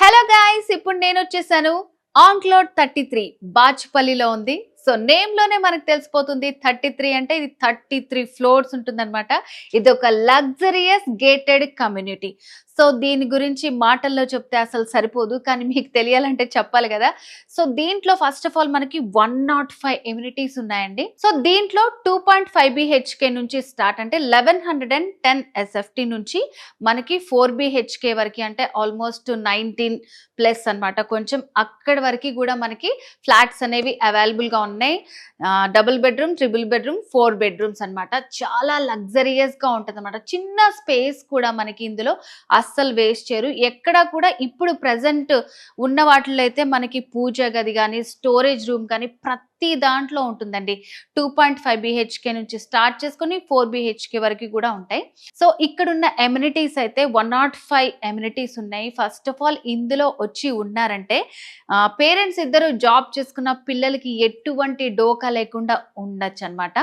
Hello guys, ఇప్పుడు నేను వచ్చేసాను ఆన్క్లోడ్ 33 బాచ్పల్లిలో ఉంది. సో నేమ్ లోనే మనకు తెలిసిపోతుంది 33 అంటే ఇది 33 ఫ్లోర్స్ ఉంటుందన్నమాట. ఇది ఒక లగ్జరియస్ గేటెడ్ కమ్యూనిటీ. సో దీని గురించి మాటల్లో చెప్తే అసలు సరిపోదు, కానీ మీకు తెలియాలంటే చెప్పాలి కదా. సో దీంట్లో ఫస్ట్ ఆఫ్ ఆల్ మనకి 105 ఎమ్యూనిటీస్ ఉన్నాయండి. సో దీంట్లో 2.5 బిహెచ్కే నుంచి స్టార్ట్ అంటే 1110 ఎస్ఎఫ్టీ నుంచి మనకి 4 బిహెచ్కే వరకు అంటే ఆల్మోస్ట్ 19 ప్లస్ అన్నమాట. కొంచెం అక్కడి వరకు కూడా మనకి ఫ్లాట్స్ అనేవి అవైలబుల్ గా ఉన్నాయి. Double bedroom, triple bedroom, 4 bedrooms అన్నమాట. చాలా లగ్జరియస్ గా ఉంటుంది అన్నమాట. చిన్న స్పేస్ కూడా మనకి ఇందులో అస్సలు వేస్ట్ చేయరు. ఎక్కడ కూడా ఇప్పుడు ప్రెసెంట్ ఉన్న వాటిలో అయితే మనకి పూజ గది కానీ, స్టోరేజ్ రూమ్ కానీ ప్రతి దాంట్లో ఉంటుందండి. 2.5 బిహెచ్కే నుంచి స్టార్ట్ చేసుకుని 4 బిహెచ్కే వరకు కూడా ఉంటాయి. సో ఇక్కడున్న ఎమ్యూనిటీస్ అయితే 105 ఎమ్యూనిటీస్ ఉన్నాయి. ఫస్ట్ ఆఫ్ ఆల్ ఇందులో వచ్చి ఉన్నారంటే పేరెంట్స్ ఇద్దరు జాబ్ చేసుకున్న పిల్లలకి ఎటువంటి డోకా లేకుండా ఉండొచ్చు అనమాట.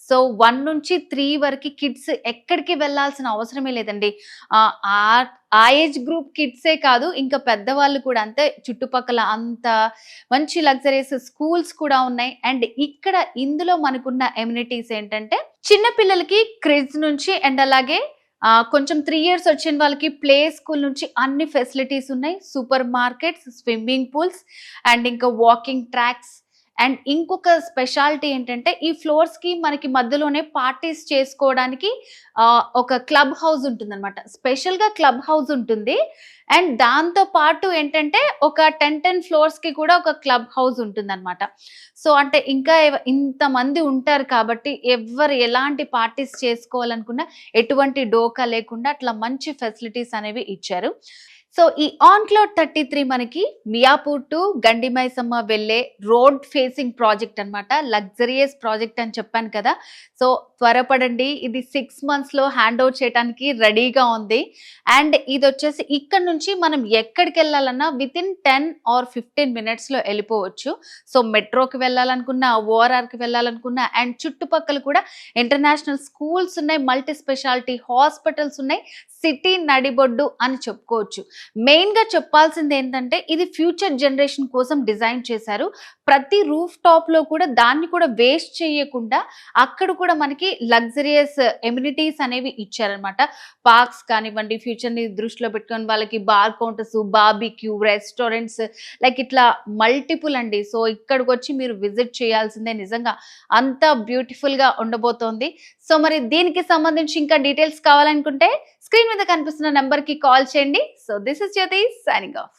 సో 1 నుంచి 3 వరకు కిడ్స్ ఎక్కడికి వెళ్ళాల్సిన అవసరమే లేదండి. ఆ ఏజ్ గ్రూప్ కిడ్సే కాదు, ఇంకా పెద్దవాళ్ళు కూడా అంతే. చుట్టుపక్కల అంత మంచి లగ్జరీస్ స్కూల్స్ కూడా ఉన్నాయి. అండ్ ఇక్కడ ఇందులో మనకున్న ఎమ్యూనిటీస్ ఏంటంటే చిన్న పిల్లలకి క్రిజ్ నుంచి అండ్ అలాగే కొంచెం 3 ఇయర్స్ వచ్చిన వాళ్ళకి ప్లే స్కూల్ నుంచి అన్ని ఫెసిలిటీస్ ఉన్నాయి. Supermarkets, swimming pools and ఇంకా వాకింగ్ ట్రాక్స్. అండ్ ఇంకొక స్పెషాలిటీ ఏంటంటే ఈ ఫ్లోర్స్ కి మనకి మధ్యలోనే పార్టీస్ చేసుకోవడానికి ఒక క్లబ్ హౌస్ ఉంటుంది అనమాట. స్పెషల్ గా క్లబ్ హౌస్ ఉంటుంది. అండ్ దాంతో పాటు ఏంటంటే ఒక 10 ఫ్లోర్స్ కి కూడా ఒక క్లబ్ హౌస్ ఉంటుంది అనమాట. సో అంటే ఇంకా ఇంతమంది ఉంటారు కాబట్టి ఎవరు ఎలాంటి పార్టీస్ చేసుకోవాలనుకున్నా ఎటువంటి డోకా లేకుండా అట్లా మంచి ఫెసిలిటీస్ అనేవి ఇచ్చారు. సో ఈ ఆన్క్లోడ్ 33 మనకి మియాపూర్ టు గండిమైసమ్మ వెళ్ళే రోడ్ ఫేసింగ్ ప్రాజెక్ట్ అన్నమాట. లగ్జరియస్ ప్రాజెక్ట్ అని చెప్పాను కదా. సో త్వరపడండి, ఇది 6 months లో హ్యాండ్ ఓవర్ చేయడానికి రెడీగా ఉంది. అండ్ ఇది వచ్చేసి ఇక్కడ నుంచి మనం ఎక్కడికి వెళ్ళాలన్నా విత్ ఇన్ 10 or 15 minutes లో వెళ్ళిపోవచ్చు. సో మెట్రోకి వెళ్ళాలనుకున్నా, ఓఆర్ఆర్కి వెళ్ళాలనుకున్నా అండ్ చుట్టుపక్కల కూడా ఇంటర్నేషనల్ స్కూల్స్ ఉన్నాయి, మల్టీ స్పెషాలిటీ హాస్పిటల్స్ ఉన్నాయి. సిటీ నడిబొడ్డు అని చెప్పుకోవచ్చు. మెయిన్ గా చెప్పాల్సింది ఏంటంటే ఇది ఫ్యూచర్ జనరేషన్ కోసం డిజైన్ చేశారు. ప్రతి రూఫ్ టాప్ లో కూడా దాన్ని కూడా వేస్ట్ చేయకుండా అక్కడ కూడా మనకి లగ్జరియస్ ఎమ్యూనిటీస్ అనేవి ఇచ్చారనమాట. పార్క్స్ కానివ్వండి, ఫ్యూచర్ ని దృష్టిలో పెట్టుకొని వాళ్ళకి bar counters, barbecue, restaurants like ఇట్లా మల్టిపుల్ అండి. సో ఇక్కడికి వచ్చి మీరు విజిట్ చేయాల్సిందే. నిజంగా అంత బ్యూటిఫుల్ గా ఉండబోతోంది. సో మరి దీనికి సంబంధించి ఇంకా డీటెయిల్స్ కావాలనుకుంటే స్క్రీన్ మీద కనిపిస్తున్న నెంబర్ కి కాల్ చేయండి. So this is Jyothi signing of.